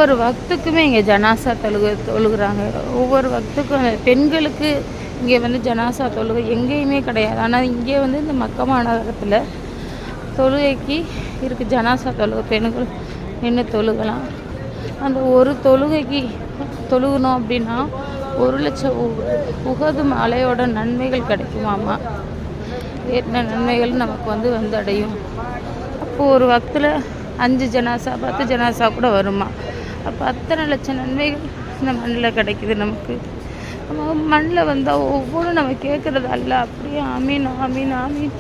ஒவ்வொரு வக்துக்குமே இங்கே ஜனாசா தொழுகிறாங்க. ஒவ்வொரு வக்துக்கும் பெண்களுக்கு இங்கே வந்து ஜனாசா தொழுகை எங்கேயுமே கிடையாது. ஆனால் இங்கே வந்து இந்த மக்கா மாநகரத்தில் தொழுகைக்கு இருக்குது. ஜனாசா தொழுகை பெண்கள் நின்று தொழுகலாம். அந்த ஒரு தொழுகைக்கு தொழுகணும் அப்படின்னா 1,00,000 உகது மலையோட நன்மைகள் கிடைக்குமாமா. என்ன நன்மைகள் நமக்கு வந்து அடையும். அப்போது ஒரு வக்தில் 5 ஜனாசா 10 ஜனாசா கூட வருமா. அப்போ அத்தனை லட்சம் நன்மைகள் இந்த மண்ணில் கிடைக்குது நமக்கு. நம்ம மண்ணில் வந்தால் ஒவ்வொன்றும் நம்ம கேட்குறது அல்ல. அப்படியே ஆமீன் ஆமீன் ஆமீன்